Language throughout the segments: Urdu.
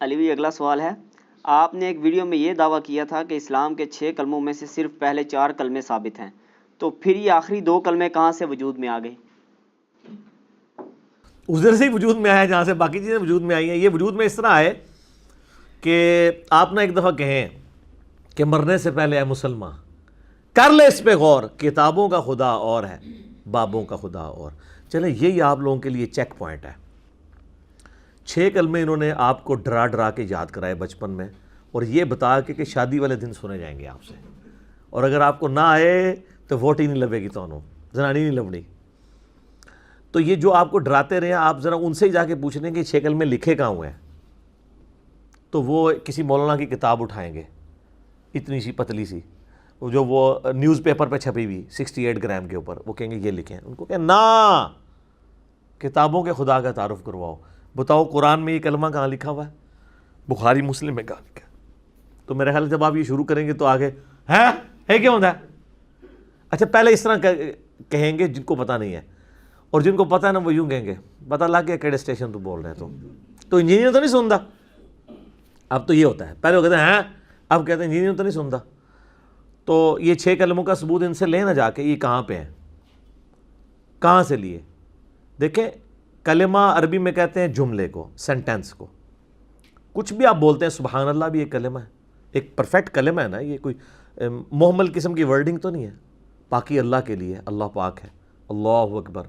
علی بھائی اگلا سوال ہے، آپ نے ایک ویڈیو میں یہ دعویٰ کیا تھا کہ اسلام کے 6 کلموں میں سے صرف پہلے 4 کلمے ثابت ہیں، تو پھر یہ آخری 2 کلمے کہاں سے وجود میں آ گئے؟ ادھر سے ہی وجود میں آیا جہاں سے باقی چیزیں وجود میں آئی ہیں۔ یہ وجود میں اس طرح آئے کہ آپ نے ایک دفعہ کہیں کہ مرنے سے پہلے اے مسلمان کر لے اس پہ غور، کتابوں کا خدا اور ہے، بابوں کا خدا اور۔ چلیں یہی آپ لوگوں کے لیے چیک پوائنٹ ہے۔ 6 کلمے انہوں نے آپ کو ڈرا ڈرا کے یاد کرائے بچپن میں، اور یہ بتا کے کہ شادی والے دن سنے جائیں گے آپ سے، اور اگر آپ کو نہ آئے تو ووٹ ہی نہیں لبے گی، تو زنانی نہیں لبنی۔ تو یہ جو آپ کو ڈراتے رہے ہیں، آپ ذرا ان سے ہی جا کے پوچھ لیں کہ 6 کلمے لکھے کہاں ہوئے ہیں، تو وہ کسی مولانا کی کتاب اٹھائیں گے اتنی سی پتلی سی، جو وہ نیوز پیپر پہ چھپی ہوئی 68 گرام کے اوپر، وہ کہیں گے یہ لکھیں۔ ان کو کہیں نا، کتابوں کے خدا کا تعارف کرواؤ، بتاؤ قرآن میں یہ کلمہ کہاں لکھا ہوا ہے، بخاری مسلم میں کہاں لکھا ہے۔ تو میرے خیال جب آپ یہ شروع کریں گے تو آگے ہے کیا ہوتا ہے؟ اچھا پہلے اس طرح کہیں گے جن کو پتہ نہیں ہے، اور جن کو پتہ ہے نا وہ یوں کہیں گے پتہ لگ گیا کیڑے اسٹیشن تو بول رہے ہیں، تو انجینئر تو نہیں سنتا۔ اب تو یہ ہوتا ہے، پہلے وہ کہتے ہیں اب کہتے ہیں انجینئر تو نہیں سنتا۔ تو یہ 6 کلموں کا ثبوت ان سے لیں نہ جا کے، یہ کہاں پہ ہیں، کہاں سے لیے؟ دیکھیں کلمہ عربی میں کہتے ہیں جملے کو، سینٹینس کو۔ کچھ بھی آپ بولتے ہیں، سبحان اللہ بھی ایک کلمہ ہے، ایک پرفیکٹ کلمہ ہے نا، یہ کوئی محمل قسم کی ورڈنگ تو نہیں ہے۔ پاکی اللہ کے لیے، اللہ پاک ہے، اللہ اکبر،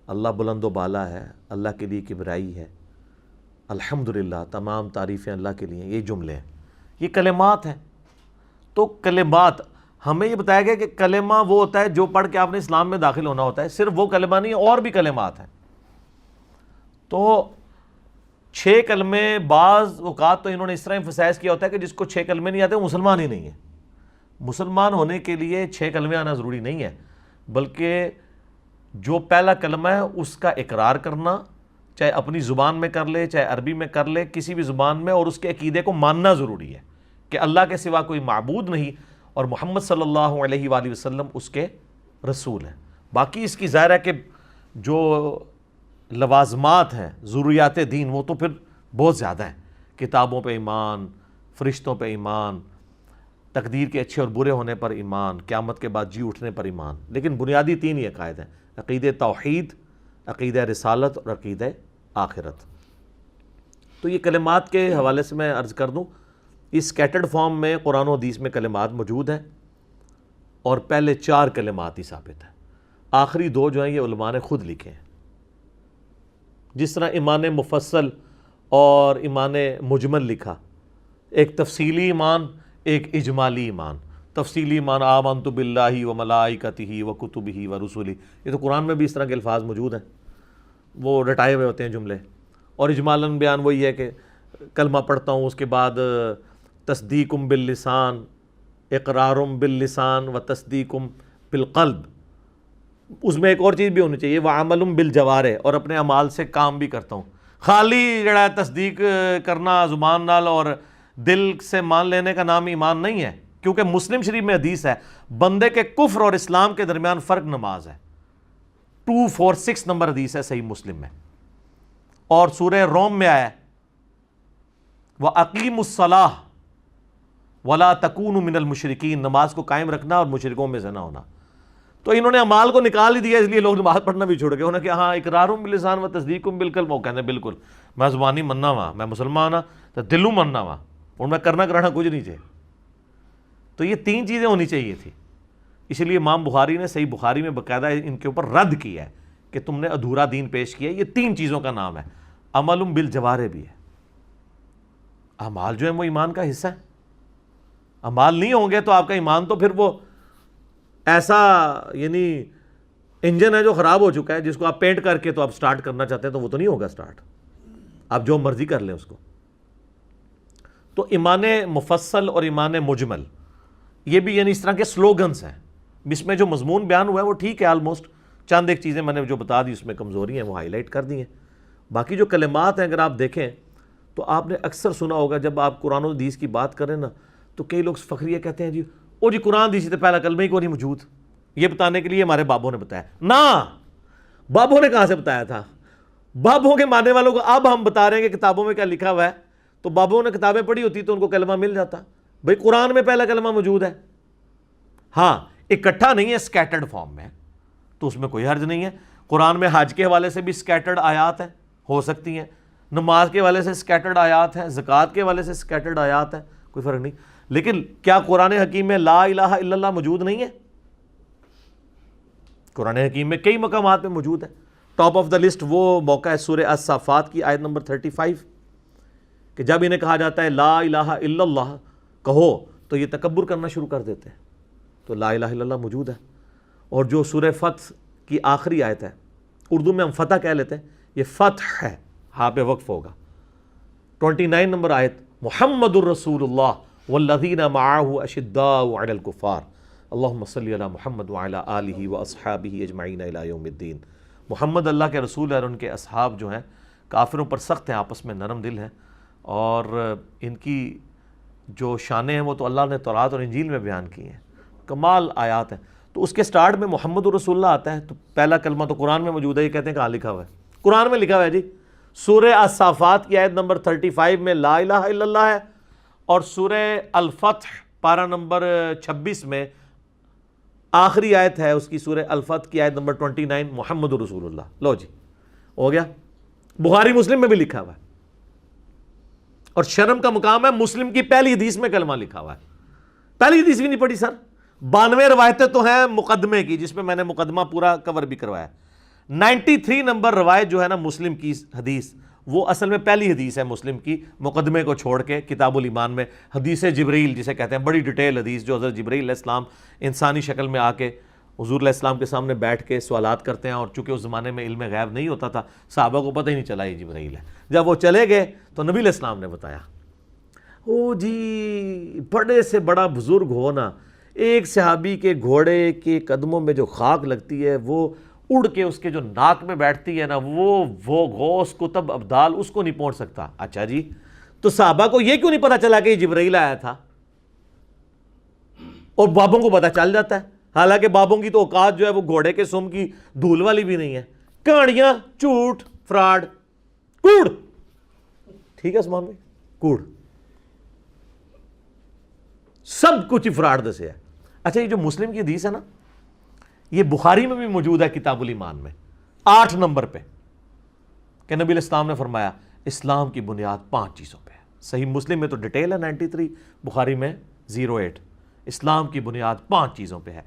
اللہ بلند و بالا ہے، اللہ کے لیے کبریائی ہے، الحمدللہ تمام تعریفیں اللہ کے لیے، یہ جملے ہیں، یہ کلمات ہیں۔ تو کلمات ہمیں یہ بتایا گیا کہ کلمہ وہ ہوتا ہے جو پڑھ کے آپ نے اسلام میں داخل ہونا ہوتا ہے، صرف وہ کلمہ نہیں، اور بھی کلمات ہیں۔ تو 6 کلمے بعض اوقات تو انہوں نے اس طرح ایمفسائز کیا ہوتا ہے کہ جس کو 6 کلمے نہیں آتے وہ مسلمان ہی نہیں ہے۔ مسلمان ہونے کے لیے 6 کلمے آنا ضروری نہیں ہے، بلکہ جو پہلا کلمہ ہے اس کا اقرار کرنا، چاہے اپنی زبان میں کر لے چاہے عربی میں کر لے، کسی بھی زبان میں، اور اس کے عقیدے کو ماننا ضروری ہے کہ اللہ کے سوا کوئی معبود نہیں، اور محمد صلی اللہ علیہ وآلہ وسلم اس کے رسول ہیں۔ باقی اس کی ظاہر ہے کہ جو لوازمات ہیں، ضروریات دین، وہ تو پھر بہت زیادہ ہیں، کتابوں پہ ایمان، فرشتوں پہ ایمان، تقدیر کے اچھے اور برے ہونے پر ایمان، قیامت کے بعد جی اٹھنے پر ایمان، لیکن بنیادی 3 ہی عقائد ہیں: عقیدہ توحید، عقیدہ رسالت اور عقیدہ آخرت۔ تو یہ کلمات کے حوالے سے میں عرض کر دوں، اس سکیٹرڈ فارم میں قرآن و حدیث میں کلمات موجود ہیں، اور پہلے 4 کلمات ہی ثابت ہیں، آخری 2 جو ہیں یہ علماء نے خود لکھے ہیں۔ جس طرح ایمان مفصل اور ایمان مجمل لکھا، ایک تفصیلی ایمان، ایک اجمالی ایمان۔ تفصیلی ایمان آمنت باللہ و ملائکتہ و کتبہ و رسلہ، یہ تو قرآن میں بھی اس طرح کے الفاظ موجود ہیں، وہ رٹائے ہوئے ہوتے ہیں جملے۔ اور اجمالاً بیان وہی ہے کہ کلمہ پڑھتا ہوں، اس کے بعد تصدیق باللسان، اقرار باللسان و تصدیق بالقلب۔ اس میں ایک اور چیز بھی ہونی چاہیے، وعمل بالجوارح، اور اپنے اعمال سے کام بھی کرتا ہوں۔ خالی جڑا تصدیق کرنا زبان نال اور دل سے مان لینے کا نام ایمان نہیں ہے، کیونکہ مسلم شریف میں حدیث ہے بندے کے کفر اور اسلام کے درمیان فرق نماز ہے، 246 نمبر حدیث ہے صحیح مسلم میں، اور سورہ روم میں آیا ہے وَأَقِيمُوا الصَّلَاةَ وَلَا تَكُونُوا مِنَ الْمُشْرِكِينَ، نماز کو قائم رکھنا اور مشرکوں میں سے نہ ہونا۔ تو انہوں نے اعمال کو نکال ہی دیا، اس لیے لوگ نماز پڑھنا بھی چھوڑ گئے۔ انہوں نے کہا ہاں اقرار باللسان و تصدیق بالقلب، وہ کہتے ہیں بالکل میں زبانی مننا وا، میں مسلمان ہاں تو دلوں مننا وا، اور میں کرنا کرانا کچھ نہیں چاہیے۔ تو یہ 3 چیزیں ہونی چاہیے تھی، اس لیے امام بخاری نے صحیح بخاری میں باقاعدہ ان کے اوپر رد کیا ہے کہ تم نے ادھورا دین پیش کیا ہے۔ یہ 3 چیزوں کا نام ہے، عمل بالجوارح بھی ہے، اعمال جو ہیں وہ ایمان کا حصہ ہے۔ اعمال نہیں ہوں گے تو آپ کا ایمان تو پھر وہ ایسا یعنی انجن ہے جو خراب ہو چکا ہے، جس کو آپ پینٹ کر کے تو آپ سٹارٹ کرنا چاہتے ہیں تو وہ تو نہیں ہوگا سٹارٹ، آپ جو مرضی کر لیں اس کو۔ تو ایمان مفصل اور ایمان مجمل یہ بھی یعنی اس طرح کے سلوگنز ہیں، اس میں جو مضمون بیان ہوا ہے وہ ٹھیک ہے آلموسٹ، چند ایک چیزیں میں نے جو بتا دی اس میں کمزوری ہیں وہ ہائی لائٹ کر دی ہیں۔ باقی جو کلمات ہیں اگر آپ دیکھیں تو آپ نے اکثر سنا ہوگا جب آپ قرآن و حدیث کی بات کریں نا تو کئی لوگ فخریہ کہتے ہیں جی او جی قرآن حدیث سے پہلا کلمہ ہی کو نہیں موجود، یہ بتانے کے لیے ہمارے بابوں نے بتایا۔ نہ، بابوں نے کہاں سے بتایا تھا؟ بابوں کے ماننے والوں کو اب ہم بتا رہے ہیں کہ کتابوں میں کیا لکھا ہوا ہے، تو بابوں نے کتابیں پڑھی ہوتی تو ان کو کلمہ مل جاتا. بھئی قرآن میں پہلا کلمہ موجود ہے, ہاں اکٹھا نہیں ہے, سکیٹرڈ فارم میں, تو اس میں کوئی حرج نہیں ہے. قرآن میں حج کے حوالے سے بھی سکیٹرڈ آیات ہیں, ہو سکتی ہیں, نماز کے حوالے سے سکیٹرڈ آیات ہیں, زکوٰۃ کے حوالے سے سکیٹرڈ آیات ہیں, کوئی فرق نہیں. لیکن کیا قرآن حکیم میں لا الہ الا اللہ موجود نہیں ہے؟ قرآن حکیم میں کئی مقامات میں موجود ہے. ٹاپ آف دا لسٹ وہ موقع ہے سورہ الصافات کی آیت نمبر 35 کہ جب انہیں کہا جاتا ہے لا الہ الا اللہ کہو تو یہ تکبر کرنا شروع کر دیتے ہیں. تو لا الہ الا اللہ موجود ہے. اور جو سورہ فتح کی آخری آیت ہے, اردو میں ہم فتح کہہ لیتے ہیں, یہ فتح ہے, ہاں پہ وقف ہوگا. 29 نمبر آیت, محمد الرسول اللہ والذین معہ اشداء علی الکفار اللہم صلی علی محمد وعلی آلہ واصحابہ اجمعین الی یوم الدین. محمد اللہ کے رسول ہے اور ان کے اصحاب جو ہیں کافروں پر سخت ہیں, آپس میں نرم دل ہیں, اور ان کی جو شانیں ہیں وہ تو اللہ نے تورات اور انجیل میں بیان کی ہیں, کمال آیات ہیں. تو اس کے سٹارٹ میں محمد الرسول اللہ آتا ہے, تو پہلا کلمہ تو قرآن میں موجود ہے. یہ کہتے ہیں کہاں لکھا ہوا ہے؟ قرآن میں لکھا ہوا ہے جی. سورہ الصافات کی آیت نمبر 35 میں لا الہ الا اللہ ہے, اور سورہ الفتح پارہ نمبر 26 میں آخری آیت ہے اس کی, سورہ الفتح کی آیت نمبر 29 محمد الرسول اللہ. لو جی ہو گیا. بخاری مسلم میں بھی لکھا ہوا ہے, اور شرم کا مقام ہے مسلم کی پہلی حدیث میں کلمہ لکھا ہوا ہے. پہلی حدیث بھی نہیں پڑھی سر, 92 روایتیں تو ہیں مقدمے کی, جس میں میں نے مقدمہ پورا کور بھی کروایا. 93 نمبر روایت جو ہے نا مسلم کی حدیث, وہ اصل میں پہلی حدیث ہے مسلم کی, مقدمے کو چھوڑ کے کتاب الایمان میں حدیث جبریل جسے کہتے ہیں, بڑی ڈیٹیل حدیث جو حضرت جبریل علیہ السلام انسانی شکل میں آ کے حضور علیہ السلام کے سامنے بیٹھ کے سوالات کرتے ہیں. اور چونکہ اس زمانے میں علم غیب نہیں ہوتا تھا, صحابہ کو پتہ ہی نہیں چلا یہ جبریل ہے. جب وہ چلے گئے تو نبی علیہ السلام نے بتایا. او جی بڑے سے بڑا بزرگ ہونا, ایک صحابی کے گھوڑے کے قدموں میں جو خاک لگتی ہے وہ اڑ کے اس کے جو ناک میں بیٹھتی ہے نا, وہ غوث کتب ابدال اس کو نہیں پہنچ سکتا. اچھا جی, تو صحابہ کو یہ کیوں نہیں پتا چلا کہ یہ جبرائیل آیا تھا؟ اور بابوں کو پتا چل جاتا ہے, حالانکہ بابوں کی تو اوقات جو ہے وہ گھوڑے کے سم کی دھول والی بھی نہیں ہے. کہانیاں, جھوٹ, فراڈ, کوڑ. ٹھیک ہے عثمان بھائی, کوڑ, سب کچھ فراڈ دسے ہے. اچھا یہ جو مسلم کی حدیث ہے نا, یہ بخاری میں بھی موجود ہے کتاب الایمان میں 8 نمبر پہ, کہ نبی علیہ السلام نے فرمایا اسلام کی بنیاد 5 چیزوں پہ ہے. صحیح مسلم میں تو ڈیٹیل ہے 93, بخاری میں 08. اسلام کی بنیاد 5 چیزوں پہ ہے,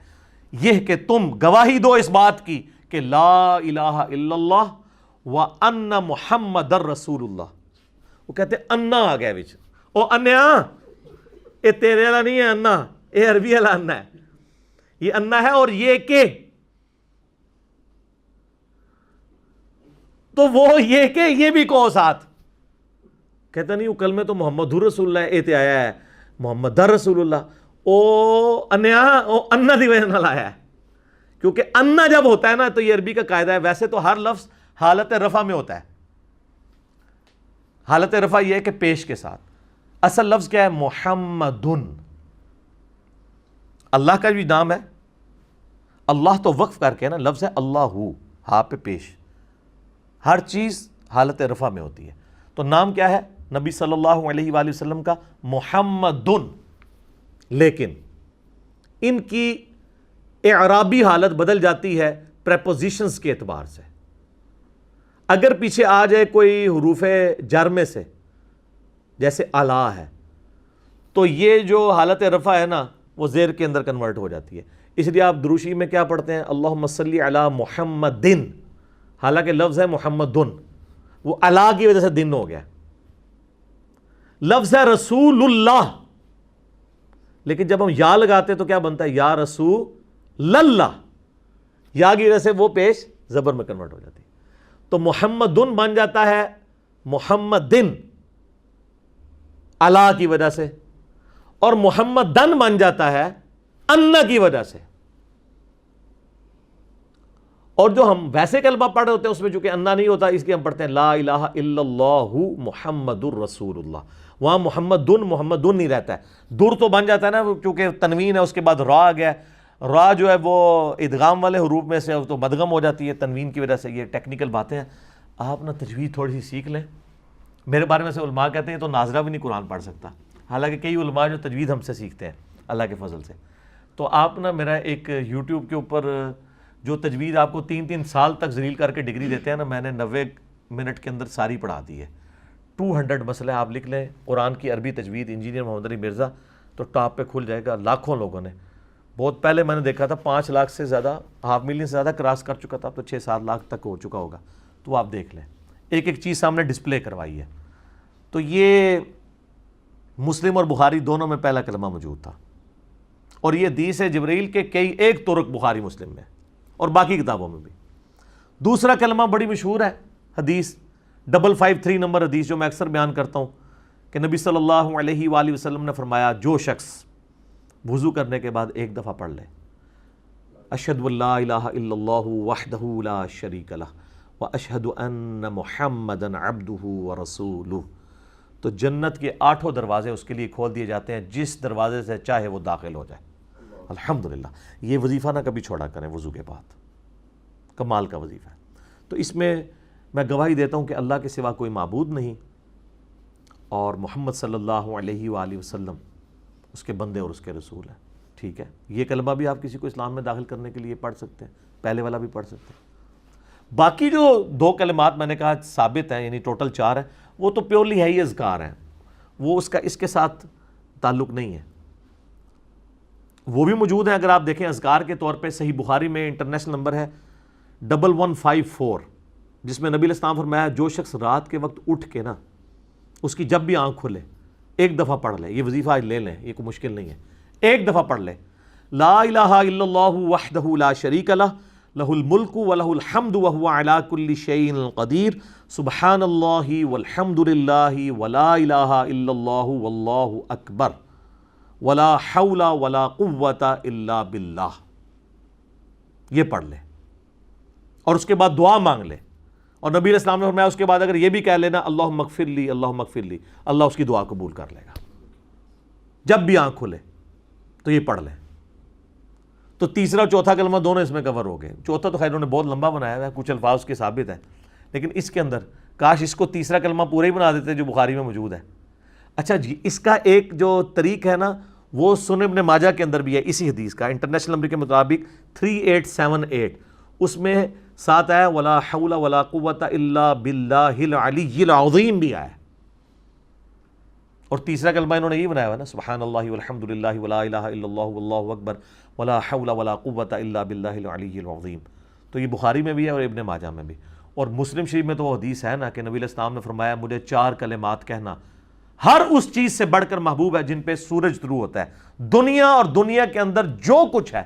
یہ کہ تم گواہی دو اس بات کی کہ لا الہ الا اللہ وان محمد الرسول اللہ. وہ کہتے انا آ گیا بچ, او انیا اے تیرے والا نہیں ہے انا, اے عربی والا انا ہے, یہ انا ہے. اور یہ کہ, تو وہ یہ کہ یہ بھی کہو ساتھ. کہتا نہیں وہ کلمہ تو محمد رسول اللہ اے تے آیا ہے محمد رسول اللہ. او انیا او انا دی وجہ نال آیا ہے, کیونکہ انا جب ہوتا ہے نا تو یہ عربی کا قاعدہ ہے. ویسے تو ہر لفظ حالت رفع میں ہوتا ہے, حالت رفع یہ ہے کہ پیش کے ساتھ. اصل لفظ کیا ہے؟ محمدن. اللہ کا بھی نام ہے, اللہ تو وقف کر کے نا لفظ ہے اللہ, ہاں پہ پیش, ہر چیز حالت رفع میں ہوتی ہے. تو نام کیا ہے نبی صلی اللہ علیہ وآلہ وسلم کا؟ محمدن. لیکن ان کی اعرابی حالت بدل جاتی ہے پریپوزیشنز کے اعتبار سے. اگر پیچھے آ جائے کوئی حروف جر میں سے, جیسے اعلیٰ ہے, تو یہ جو حالت رفع ہے نا وہ زیر کے اندر کنورٹ ہو جاتی ہے. اس لیے آپ دروشی میں کیا پڑھتے ہیں؟ اللہم صلی علی محمدن, حالانکہ لفظ ہے محمدن, وہ علی کی وجہ سے دن ہو گیا. لفظ ہے رسول اللہ, لیکن جب ہم یا لگاتے تو کیا بنتا ہے؟ یا رسول اللہ, یا کی وجہ سے وہ پیش زبر میں کنورٹ ہو جاتی ہے. تو محمدن بن جاتا ہے محمدن علی کی وجہ سے, اور محمدن بن جاتا ہے انا کی وجہ سے. اور جو ہم ویسے کلمہ پڑھ رہے ہوتے ہیں اس میں چونکہ انا نہیں ہوتا, اس لیے ہم پڑھتے ہیں لا الہ الا اللہ محمد الرسول اللہ. وہاں محمدن نہیں رہتا ہے, در تو بن جاتا ہے نا کیونکہ تنوین ہے, اس کے بعد را آ گیا. را جو ہے وہ ادغام والے حروف میں سے تو مدغم ہو جاتی ہے تنوین کی وجہ سے. یہ ٹیکنیکل باتیں ہیں, آپ نا تجوید تھوڑی سی سیکھ لیں میرے بارے میں سے علماء کہتے ہیں تو ناظرہ بھی نہیں قرآن پڑھ سکتا، حالانکہ کئی علماء جو تجوید ہم سے سیکھتے ہیں اللہ کے فضل سے. تو آپ نا میرا ایک یوٹیوب کے اوپر جو تجوید آپ کو 3 سال تک ذلیل کر کے ڈگری دیتے ہیں نا، میں نے 90 منٹ کے اندر ساری پڑھا دی ہے. 200 مسئلے آپ لکھ لیں قرآن کی عربی تجوید انجینئر محمد علی مرزا، تو ٹاپ پہ کھل جائے گا. لاکھوں لوگوں نے، بہت پہلے میں نے دیکھا تھا 5 لاکھ سے زیادہ، 500,000 سے زیادہ کراس کر چکا تھا، اب تو 6-7 لاکھ تک ہو چکا ہوگا. تو آپ دیکھ لیں، ایک ایک چیز سامنے ڈسپلے کروائی ہے. تو یہ مسلم اور بخاری دونوں میں پہلا کلمہ موجود تھا، اور یہ حدیث ہے جبرائیل کے کئی ایک طرق بخاری مسلم میں اور باقی کتابوں میں بھی. دوسرا کلمہ بڑی مشہور ہے حدیث 553 نمبر حدیث، جو میں اکثر بیان کرتا ہوں کہ نبی صلی اللہ علیہ وآلہ وسلم نے فرمایا جو شخص وضو کرنے کے بعد ایک دفعہ پڑھ لے اشہد ان لا الہ الا اللہ وحدہ لا شریک لہ واشہد ان محمدا عبدہ ورسولہ، تو جنت کے 8 دروازے اس کے لیے کھول دیے جاتے ہیں، جس دروازے سے چاہے وہ داخل ہو جائے. الحمدللہ. یہ وظیفہ نہ کبھی چھوڑا کریں وضو کے بعد، کمال کا وظیفہ ہے. تو اس میں گواہی دیتا ہوں کہ اللہ کے سوا کوئی معبود نہیں، اور محمد صلی اللہ علیہ وآلہ وسلم اس کے بندے اور اس کے رسول ہیں. ٹھیک ہے، یہ کلمہ بھی آپ کسی کو اسلام میں داخل کرنے کے لیے پڑھ سکتے ہیں، پہلے والا بھی پڑھ سکتے ہیں. باقی جو 2 کلمات میں نے کہا ثابت ہیں، یعنی ٹوٹل 4 ہیں، وہ تو پیورلی ہے ہی اذکار ہیں، وہ اس کے ساتھ تعلق نہیں ہے. وہ بھی موجود ہیں، اگر آپ دیکھیں اذکار کے طور پہ صحیح بخاری میں انٹرنیشنل نمبر ہے 1154، جس میں نبی علیہ السلام فرمایا جو شخص رات کے وقت اٹھ کے نا، اس کی جب بھی آنکھ کھلے ایک دفعہ پڑھ لے. یہ وظیفہ آج لے لیں، یہ کوئی مشکل نہیں ہے. ایک دفعہ پڑھ لے لا الہ الا اللہ وحدہ لا شریک لہ لہ الملک ولہ الحمد وہو علی کل شیء قدیر سبحان اللہ والحمد للہ ولا الہ الا اللہ واللہ اکبر ولا حول ولا قوۃ الا باللہ. یہ پڑھ لے اور اس کے بعد دعا مانگ لے. اور نبی علیہ السلام نے فرمایا اس کے بعد اگر یہ بھی کہہ لینا اللہم اغفر لی اللہم اغفر لی، اللہ اس کی دعا قبول کر لے گا جب بھی آنکھ کھلے. تو یہ پڑھ لیں. تو تیسرا چوتھا کلمہ دونوں اس میں کور ہو گئے. چوتھا تو خیر انہوں نے بہت لمبا بنایا ہوا ہے، کچھ الفاظ اس کے ثابت ہیں، لیکن اس کے اندر کاش اس کو تیسرا کلمہ پورا ہی بنا دیتے جو بخاری میں موجود ہے. اچھا جی، اس کا ایک جو طریق ہے نا، وہ سنن ابن ماجہ کے اندر بھی ہے اسی حدیث کا، انٹرنیشنل نمبر کے مطابق 3878، اس میں ساتھ آیا ولا حول ولا قوۃ الا باللہ العلی العظیم بھی آیا. اور تیسرا کلمہ انہوں نے یہ بنایا ہوا نا سبحان اللہ والحمد للہ ولا الہ الا اللہ واللہ اکبر ولا حول ولا قوۃ الا باللہ العلی العظیم. تو یہ بخاری میں بھی ہے اور ابن ماجہ میں بھی. اور مسلم شریف میں تو وہ حدیث ہے نا کہ نبی علیہ السلام نے فرمایا مجھے 4 کلمات کہنا ہر اس چیز سے بڑھ کر محبوب ہے جن پہ سورج طلوع ہوتا ہے. دنیا اور دنیا کے اندر جو کچھ ہے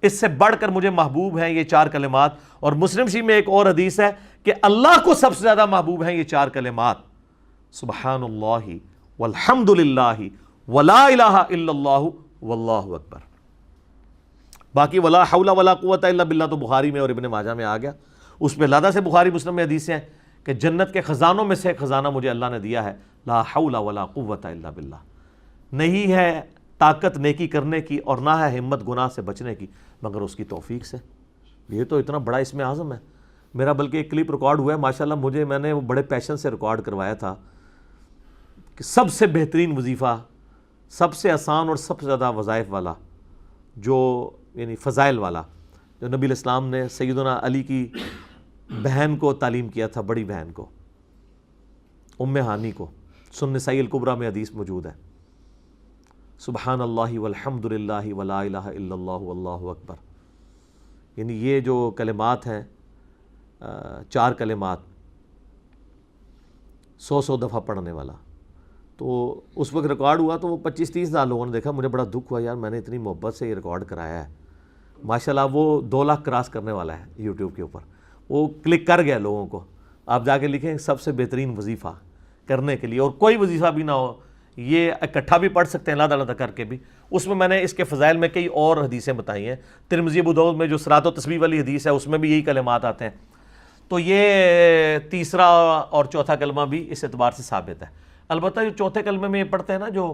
اس سے بڑھ کر مجھے محبوب ہیں یہ 4 کلمات. اور مسلم شریف میں ایک اور حدیث ہے کہ اللہ کو سب سے زیادہ محبوب ہیں یہ 4 کلمات سبحان اللہ والحمد للہ ولا الہ الا اللہ واللہ اکبر. باقی ولا حول ولا قوۃ الا باللہ تو بخاری میں اور ابن ماجہ میں آ گیا. اس میں لادہ سے بخاری مسلم میں حدیثیں ہیں کہ جنت کے خزانوں میں سے ایک خزانہ مجھے اللہ نے دیا ہے لا حول ولا قوۃ الا باللہ. نہیں ہے طاقت نیکی کرنے کی اور نہ ہے ہمت گناہ سے بچنے کی مگر اس کی توفیق سے. یہ تو اتنا بڑا اس میں اعظم ہے. میرا بلکہ ایک کلپ ریکارڈ ہوا ہے ماشاءاللہ، میں نے وہ بڑے پیشن سے ریکارڈ کروایا تھا کہ سب سے بہترین وظیفہ، سب سے آسان اور سب سے زیادہ وظائف والا، جو یعنی فضائل والا، جو نبی علیہ السلام نے سیدنا علی کی بہن کو تعلیم کیا تھا، بڑی بہن کو، ام ہانی کو. سنن نسائی الکبریٰ میں حدیث موجود ہے سبحان اللہ والحمد للہ ولا الہ الا اللہ واللہ اکبر. یعنی یہ جو کلمات ہیں 4 کلمات 100 دفعہ پڑھنے والا. تو اس وقت ریکارڈ ہوا تو وہ 25-30 ہزار لوگوں نے دیکھا. مجھے بڑا دکھ ہوا یار، میں نے اتنی محبت سے یہ ریکارڈ کرایا ہے. ماشاءاللہ وہ 2 لاکھ کراس کرنے والا ہے یوٹیوب کے اوپر. وہ کلک کر گیا لوگوں کو. آپ جا کے لکھیں سب سے بہترین وظیفہ کرنے کے لیے، اور کوئی وظیفہ بھی نہ ہو، یہ اکٹھا بھی پڑھ سکتے ہیں علیحدہ علیحدہ کر کے بھی. اس میں نے اس کے فضائل میں کئی اور حدیثیں بتائی ہیں. ترمذی ابو داؤد میں جو صراط و تسبیح والی حدیث ہے اس میں بھی یہی کلمات آتے ہیں. تو یہ تیسرا اور چوتھا کلمہ بھی اس اعتبار سے ثابت ہے. البتہ جو چوتھے کلمے میں یہ پڑھتے ہیں نا، جو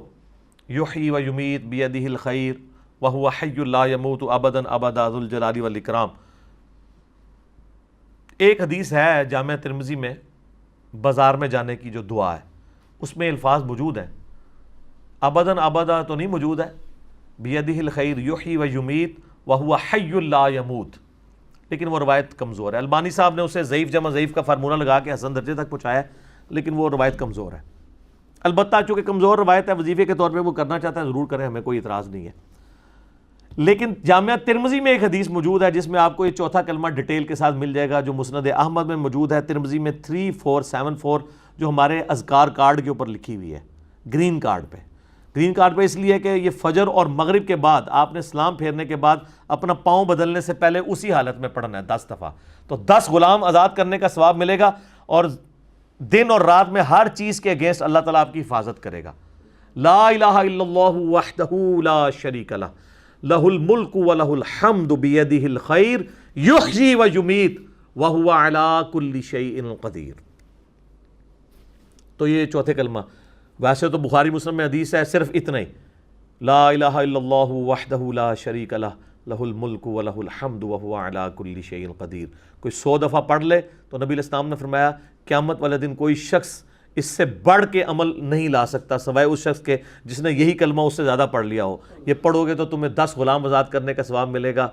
یحیی و یمیت بیدہ الخیر وہو حی لا یموت ابدا ابدا ذو الجلال والاکرام. ایک حدیث ہے جامع ترمذی میں بازار میں جانے کی جو دعا ہے اس میں الفاظ موجود ہیں، ابداً ابدا تو نہیں موجود ہے، بیدہ الخیر یحیی و یمیت وہو حی لا یموت، لیکن وہ روایت کمزور ہے۔ البانی صاحب نے اسے ضعیف جمع ضعیف کا فارمولہ لگا کے حسن درجے تک پہنچایا ہے، لیکن وہ روایت کمزور ہے۔ البتہ چونکہ کمزور روایت ہے، وظیفے کے طور پہ وہ کرنا چاہتا ہے ضرور کریں، ہمیں کوئی اعتراض نہیں ہے۔ لیکن جامعہ ترمذی میں ایک حدیث موجود ہے جس میں آپ کو یہ چوتھا کلمہ ڈیٹیل کے ساتھ مل جائے گا، جو مسند احمد میں موجود ہے، ترمذی میں 3474، جو ہمارے اذکار کارڈ کے اوپر لکھی ہوئی ہے، گرین کارڈ پہ اس لیے کہ یہ فجر اور مغرب کے بعد آپ نے سلام پھیرنے کے بعد اپنا پاؤں بدلنے سے پہلے اسی حالت میں پڑھنا ہے 10 دفعہ، تو 10 غلام آزاد کرنے کا ثواب ملے گا، اور دن اور رات میں ہر چیز کے اگینسٹ اللہ تعالیٰ آپ کی حفاظت کرے گا۔ لا الہ الا اللہ وحدہ لا شریک لہ لہ الملک ولہ الحمد بیدہ الخیر یحیی و یمیت وہو علی کل شیء قدیر۔ تو یہ چوتھے کلمہ، ویسے تو بخاری مسلم میں حدیث ہے صرف اتنا ہی، لا الہ الا اللہ وحدہ لا شریک لہ لہ الملک ولہ الحمد وہو علی کل شیء قدیر۔ کوئی 100 دفعہ پڑھ لے تو نبی علیہ السلام نے فرمایا قیامت والے دن کوئی شخص اس سے بڑھ کے عمل نہیں لا سکتا سوائے اس شخص کے جس نے یہی کلمہ اس سے زیادہ پڑھ لیا ہو۔ یہ پڑھو گے تو تمہیں 10 غلام آزاد کرنے کا ثواب ملے گا،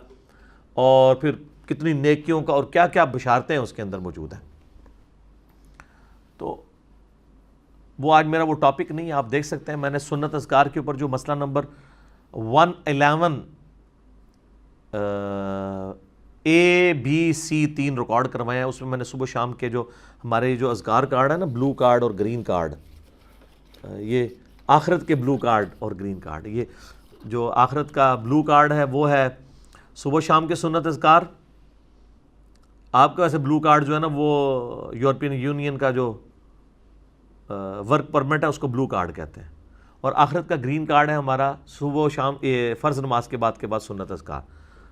اور پھر کتنی نیکیوں کا اور کیا کیا بشارتیں اس کے اندر موجود ہیں۔ تو وہ آج میرا وہ ٹاپک نہیں ہے، آپ دیکھ سکتے ہیں میں نے سنت اذکار کے اوپر جو مسئلہ نمبر 111 اے بی سی 3 ریکارڈ کروائے ہیں، اس میں نے صبح شام کے جو ہمارے جو اذکار کارڈ ہے نا، بلو کارڈ اور گرین کارڈ، یہ آخرت کے بلو کارڈ اور گرین کارڈ، یہ جو آخرت کا بلو کارڈ ہے وہ ہے صبح شام کے سنت اذکار۔ آپ کا ویسے بلو کارڈ جو ہے نا وہ یورپین یونین کا جو ورک پرمٹ ہے اس کو بلو کارڈ کہتے ہیں، اور آخرت کا گرین کارڈ ہے ہمارا صبح و شام فرض نماز کے بعد سنت اذکار،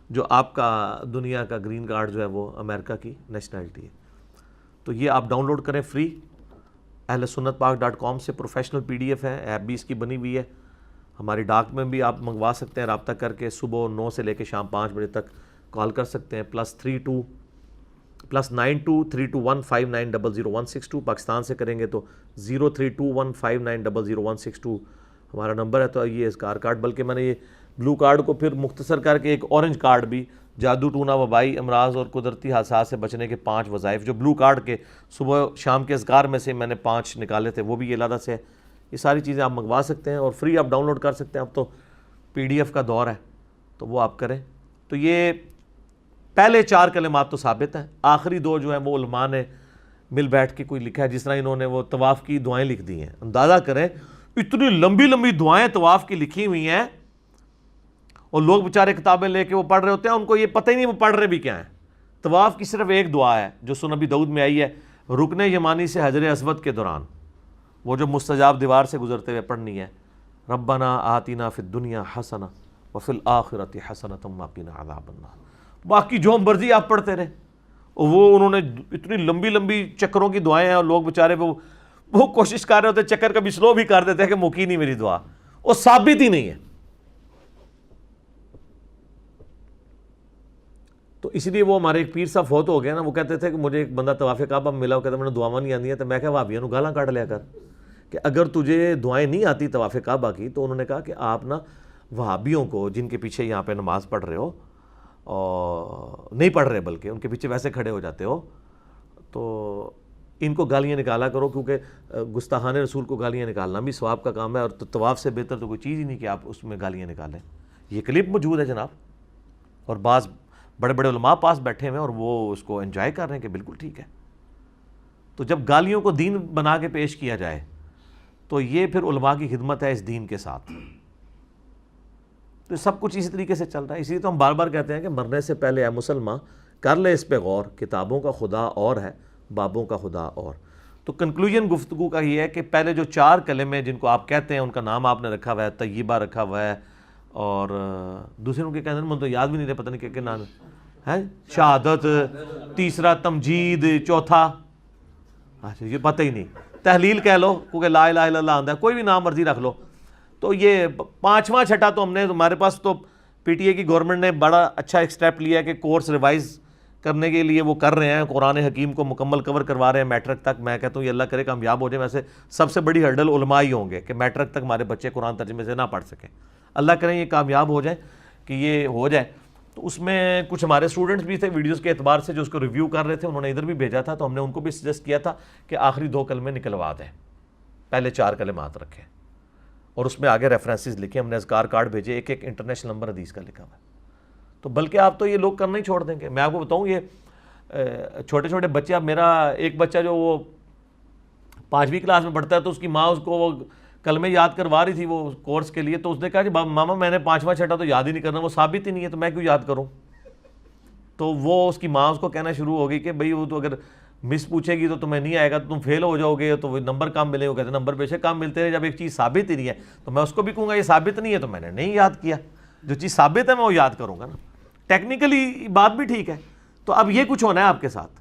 جو آپ کا دنیا کا گرین کارڈ جو ہے وہ امریکہ کی نیشنلٹی ہے۔ تو یہ آپ ڈاؤن لوڈ کریں فری، اہل سنت پاک.com سے پروفیشنل PDF ہے، ایپ بھی اس کی بنی ہوئی ہے، ہماری ڈاک میں بھی آپ منگوا سکتے ہیں، رابطہ کر کے صبح 9 سے لے کے شام 5 بجے تک کال کر سکتے ہیں، +923215900162، پاکستان سے کریں گے تو 032159000162 ہمارا نمبر ہے۔ تو یہ اذکار کارڈ، بلکہ میں نے یہ بلو کارڈ کو پھر مختصر کر کے ایک اورنج کارڈ بھی، جادو ٹونا وبائی امراض اور قدرتی حادثات سے بچنے کے 5 وظائف، جو بلو کارڈ کے صبح شام کے اذکار میں سے میں نے 5 نکالے تھے، وہ بھی یہ علیحدہ سے ہے۔ یہ ساری چیزیں آپ منگوا سکتے ہیں اور فری آپ ڈاؤن لوڈ کر سکتے ہیں۔ اب تو PDF کا دور ہے تو وہ آپ کریں۔ تو یہ پہلے 4 کلمات تو ثابت ہیں، آخری 2 جو ہیں وہ علماء نے مل بیٹھ کے کوئی لکھا ہے، جس طرح انہوں نے وہ طواف کی دعائیں لکھ دی ہیں۔ اندازہ کریں اتنی لمبی لمبی دعائیں طواف کی لکھی ہوئی ہیں، اور لوگ بیچارے کتابیں لے کے وہ پڑھ رہے ہوتے ہیں، ان کو یہ پتہ ہی نہیں وہ پڑھ رہے بھی کیا ہیں۔ طواف کی صرف ایک دعا ہے جو سنن ابی داؤد میں آئی ہے، رکن یمانی سے حجر اسود کے دوران، وہ جو مستجاب دیوار سے گزرتے ہوئے پڑھنی ہے، ربنا آتنا فی الدنیا حسنہ وفی الآخرۃ حسنۃ وقنا عذاب النار۔ باقی جو مرضی آپ پڑھتے رہے، وہ انہوں نے اتنی لمبی لمبی چکروں کی دعائیں ہیں، اور لوگ بیچارے وہ کوشش کر رہے ہوتے، چکر کبھی سلو بھی کر دیتے ہیں کہ مکی نہیں میری دعا، وہ ثابت ہی نہیں ہے۔ تو اس لیے وہ ہمارے ایک پیر صاحب فوت ہو گیا نا، وہ کہتے تھے کہ مجھے ایک بندہ طواف کعبہ میں ملا، وہ کہتا ہے میں نے دعاواں نہیں آتی ہیں، تو میں کہا وہابیوں نو گالاں کاٹ لیا کر کہ اگر تجھے دعائیں نہیں آتی طواف کعبہ کی، تو انہوں نے کہا کہ آپ نا وہابیوں کو جن کے پیچھے یہاں پہ نماز پڑھ رہے ہو، اور نہیں پڑھ رہے بلکہ ان کے پیچھے ویسے کھڑے ہو جاتے ہو، تو ان کو گالیاں نکالا کرو، کیونکہ گستاخان رسول کو گالیاں نکالنا بھی ثواب کا کام ہے، اور طواف سے بہتر تو کوئی چیز ہی نہیں کہ آپ اس میں گالیاں نکالیں۔ یہ کلپ موجود ہے جناب، اور بعض بڑے بڑے علماء پاس بیٹھے ہوئے ہیں اور وہ اس کو انجوائے کر رہے ہیں کہ بالکل ٹھیک ہے۔ تو جب گالیوں کو دین بنا کے پیش کیا جائے تو یہ پھر علماء کی خدمت ہے اس دین کے ساتھ۔ تو سب کچھ اسی طریقے سے چل رہا ہے، اسی لیے تو ہم بار بار کہتے ہیں کہ مرنے سے پہلے اے مسلمان کر لے اس پہ غور، کتابوں کا خدا اور ہے، بابوں کا خدا اور۔ تو کنکلوژن گفتگو کا یہ ہے کہ پہلے جو 4 کلمے جن کو آپ کہتے ہیں ان کا نام آپ نے رکھا ہوا ہے، طیبہ رکھا ہوا ہے، اور دوسرے ان کے کہتے ہیں مجھے تو یاد بھی نہیں رہے، پتہ نہیں کیا نام ہے، شہادت، تیسرا تمجید، چوتھا اچھا یہ پتہ ہی نہیں، تحلیل کہہ لو کیونکہ لا الہ الا اللہ آندہ ہے، کوئی بھی نام مرضی رکھ لو۔ تو یہ 5واں چھٹا تو ہم نے، ہمارے پاس تو PTA کی گورنمنٹ نے بڑا اچھا ایک سٹیپ لیا ہے کہ کورس ریوائز کرنے کے لیے وہ کر رہے ہیں, قرآن حکیم کو مکمل کور کروا رہے ہیں میٹرک تک. میں کہتا ہوں یہ اللہ کرے کامیاب ہو جائے. ویسے سب سے بڑی ہرڈل علماء ہی ہوں گے کہ میٹرک تک ہمارے بچے قرآن ترجمے سے نہ پڑھ سکیں. اللہ کریں یہ کامیاب ہو جائیں کہ یہ ہو جائے. تو اس میں کچھ ہمارے اسٹوڈنٹس بھی تھے ویڈیوز کے اعتبار سے جو اس کو ریویو کر رہے تھے, انہوں نے ادھر بھی بھیجا تھا, تو ہم نے ان کو بھی سجیسٹ کیا تھا کہ آخری 2 کلمے نکلوا دیں, پہلے 4 کلمات رکھیں اور اس میں آگے ریفرنسز لکھیں. ہم نے اذکار کارڈ بھیجے, ایک ایک انٹرنیشنل نمبر حدیث کا لکھا ہوا ہے. تو بلکہ آپ تو یہ لوگ کرنا ہی چھوڑ دیں گے. میں آپ کو بتاؤں یہ چھوٹے چھوٹے بچے, اب میرا ایک بچہ جو وہ 5ویں کلاس میں پڑھتا ہے, تو اس کی ماں اس کو وہ کلمے یاد کروا رہی تھی وہ کورس کے لیے, تو اس نے کہا جی ماما میں نے 5واں 6واں تو یاد ہی نہیں کرنا, وہ ثابت ہی نہیں ہے, تو میں کیوں یاد کروں. تو وہ اس کی ماں اس کو کہنا شروع ہو گئی کہ بھئی وہ تو اگر مس پوچھے گی تو تمہیں نہیں آئے گا, تو تم فیل ہو جاؤ گے, تو وہ نمبر کم ملے. وہ کہتے ہیں نمبر بے شک کم ملتے ہیں, جب ایک چیز ثابت ہی نہیں ہے تو میں اس کو بھی کہوں گا یہ ثابت نہیں ہے تو میں نے نہیں یاد کیا. جو چیز ثابت ہے میں وہ یاد کروں گا نا. ٹیکنیکلی بات بھی ٹھیک ہے. تو اب یہ کچھ ہونا ہے آپ کے ساتھ,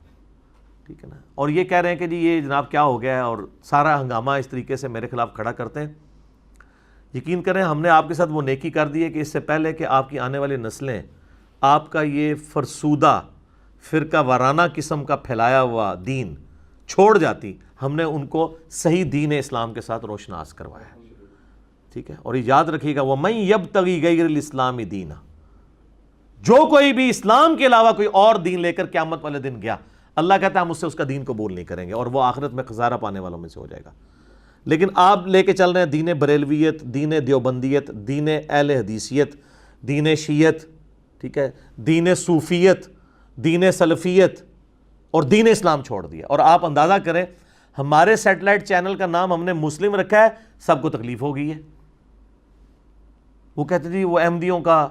ٹھیک ہے نا. اور یہ کہہ رہے ہیں کہ جی یہ جناب کیا ہو گیا ہے, اور سارا ہنگامہ اس طریقے سے میرے خلاف کھڑا کرتے ہیں. یقین کریں ہم نے آپ کے ساتھ وہ نیکی کر دی ہے کہ اس سے پہلے کہ آپ کی آنے والی نسلیں آپ کا یہ فرسودہ فرقہ وارانہ قسم کا پھیلایا ہوا دین چھوڑ جاتی, ہم نے ان کو صحیح دین اسلام کے ساتھ روشناس کروایا ہے, ٹھیک ہے. اور یہ یاد رکھیے گا, وَمَن يَبْتَغِي غَيْرَ الْإِسْلَامِ دِينًا, جو کوئی بھی اسلام کے علاوہ کوئی اور دین لے کر قیامت والے دن گیا, اللہ کہتا ہے ہم اس سے اس کا دین قبول نہیں کریں گے, اور وہ آخرت میں خسارہ پانے والوں میں سے ہو جائے گا. لیکن آپ لے کے چل رہے ہیں دین بریلویت, دین دیوبندیت, دین اہل حدیثیت, دین شیعت, ٹھیک ہے, دین صوفیت, دین سلفیت اور دین اسلام چھوڑ دیا. اور آپ اندازہ کریں ہمارے سیٹلائٹ چینل کا نام ہم نے مسلم رکھا ہے, سب کو تکلیف ہو گئی ہے. وہ کہتے جی وہ احمدیوں کا,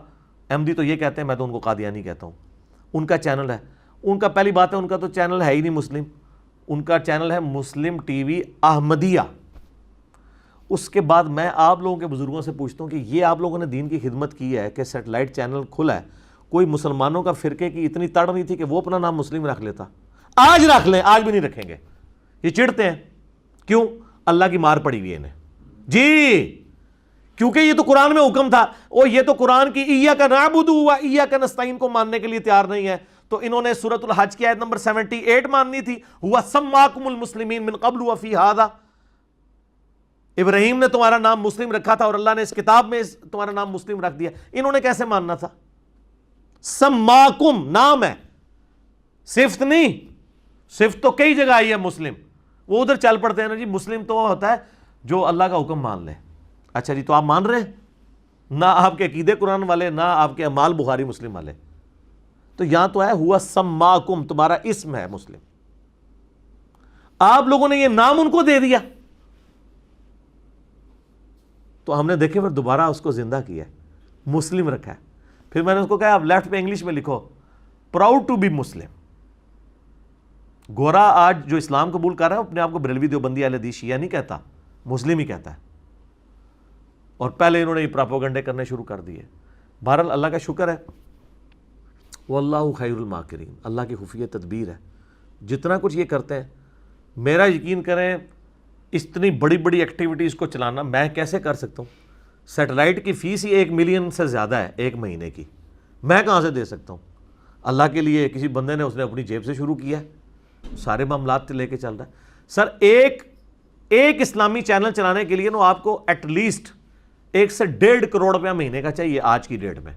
احمدی تو یہ کہتے ہیں, میں تو ان کو قادیانی کہتا ہوں, ان کا چینل ہے. ان کا پہلی بات ہے ان کا تو چینل ہے ہی نہیں مسلم, ان کا چینل ہے مسلم ٹی وی احمدیہ. اس کے بعد میں آپ لوگوں کے بزرگوں سے پوچھتا ہوں کہ یہ آپ لوگوں نے دین کی خدمت کی ہے کہ سیٹلائٹ چینل کھلا ہے, کوئی مسلمانوں کا فرقے کی اتنی تڑ نہیں تھی کہ وہ اپنا نام مسلم رکھ لیتا؟ آج رکھ لیں, آج بھی نہیں رکھیں گے. یہ چڑھتے ہیں کیوں؟ اللہ کی مار پڑی ہوئی ہے انہیں جی, کیونکہ یہ تو قرآن میں حکم تھا, اور یہ تو قرآن کی ایاک نعبد و ایاک نستعین کو ماننے کے لیے تیار نہیں ہے. تو انہوں نے سورۃ الحج کی آیت نمبر 78 ماننی تھی, ہوا سماکم المسلمین من قبل وفی ھذا, ابراہیم نے تمہارا نام مسلم رکھا تھا اور اللہ نے اس کتاب میں تمہارا نام مسلم رکھ دیا. انہوں نے کیسے ماننا تھا؟ سماکم نام ہے, صفت نہیں. صفت تو کئی جگہ آئی ہے مسلم, وہ ادھر چل پڑتے ہیں نا جی. مسلم تو ہوتا ہے جو اللہ کا حکم مان لے. اچھا جی, تو آپ مان رہے ہیں؟ نہ آپ کے عقیدے قرآن والے, نہ آپ کے اعمال بخاری مسلم والے. تو یہاں تو ہے ہوا سماکم, تمہارا اسم ہے مسلم. آپ لوگوں نے یہ نام ان کو دے دیا, تو ہم نے دیکھے پھر دوبارہ اس کو زندہ کیا ہے, مسلم رکھا ہے. پھر میں نے اس کو کہا آپ لیفٹ پہ انگلش میں لکھو پراؤڈ ٹو بی مسلم. گورا آج جو اسلام قبول کر رہا ہے اپنے آپ کو بریلوی دیوبندی اہل حدیث شیعہ نہیں کہتا, مسلم ہی کہتا ہے. اور پہلے انہوں نے یہ پراپوگنڈے کرنے شروع کر دیے. بہرحال اللہ کا شکر ہے, واللہ خیر الماکرین, اللہ کی خفیہ تدبیر ہے. جتنا کچھ یہ کرتے ہیں, میرا یقین کریں اتنی بڑی بڑی ایکٹیویٹیز کو چلانا میں کیسے کر سکتا ہوں؟ سیٹلائٹ کی فیس ہی 1 ملین سے زیادہ ہے ایک مہینے کی, میں کہاں سے دے سکتا ہوں؟ اللہ کے لیے کسی بندے نے اس نے اپنی جیب سے شروع کیا ہے, سارے معاملات لے کے چل رہا ہے. سر ایک اسلامی چینل چلانے کے لیے نا آپ کو ایٹ لیسٹ 1 سے 1.5 کروڑ روپیہ مہینے کا چاہیے آج کی ڈیٹ میں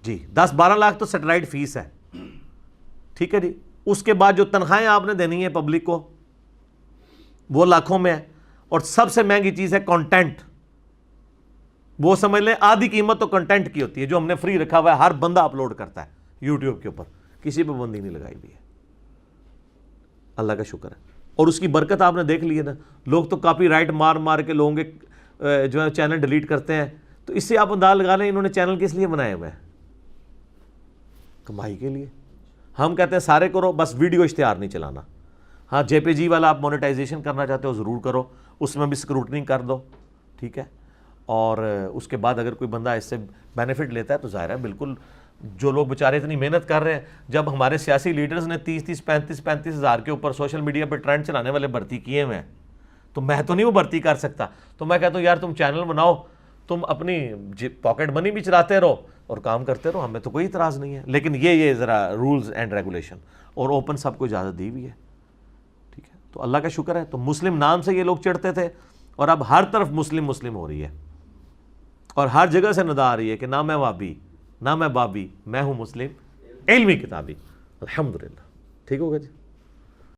جی. 10-12 لاکھ تو سیٹلائٹ فیس ہے, ٹھیک ہے جی. اس کے بعد جو تنخواہیں آپ نے دینی ہے پبلک کو وہ لاکھوں میں ہے. اور سب سے مہنگی چیز ہے کنٹینٹ. وہ سمجھ لیں آدھی قیمت تو کنٹینٹ کی ہوتی ہے جو ہم نے فری رکھا ہوا ہے, ہر بندہ اپلوڈ کرتا ہے یوٹیوب کے اوپر, کسی پہ بندی نہیں لگائی ہوئی ہے. اللہ کا شکر ہے. اور اس کی برکت آپ نے دیکھ لی ہے نا, لوگ تو کاپی رائٹ مار مار کے لوگوں کے جو ہے چینل ڈیلیٹ کرتے ہیں. تو اس سے آپ انداز لگا لیں انہوں نے چینل کس لیے بنائے ہوئے ہیں؟ کمائی کے لیے. ہم کہتے ہیں سارے کرو, بس ویڈیو اشتہار نہیں چلانا. ہاں جے پی جی والا آپ مونیٹائزیشن کرنا چاہتے ہو ضرور کرو, اس میں بھی اسکروٹنی کر دو, ٹھیک ہے. اور اس کے بعد اگر کوئی بندہ اس سے بینیفٹ لیتا ہے تو ظاہر ہے بالکل, جو لوگ بیچارے اتنی محنت کر رہے ہیں, جب ہمارے سیاسی لیڈرز نے 35 ہزار کے اوپر سوشل میڈیا پہ ٹرینڈ چلانے والے بھرتی کیے ہوئے ہیں, تو میں تو نہیں وہ بھرتی کر سکتا. تو میں کہتا ہوں یار تم چینل بناؤ, تم اپنی پاکٹ منی بھی چلاتے رہو, اور کام کرتے رہو, ہمیں تو کوئی اعتراض نہیں ہے. لیکن یہ ذرا رولز اینڈ ریگولیشن اور اوپن سب کو اجازت دی ہوئی ہے. ٹھیک ہے, تو اللہ کا شکر ہے. تو مسلم نام سے یہ لوگ چڑھتے تھے اور اب ہر طرف مسلم مسلم ہو رہی ہے, اور ہر جگہ سے ندا آ رہی ہے کہ نہ میں وابی نہ میں بابی, میں ہوں مسلم علمی کتابی. الحمدللہ. ٹھیک ہوگا جی.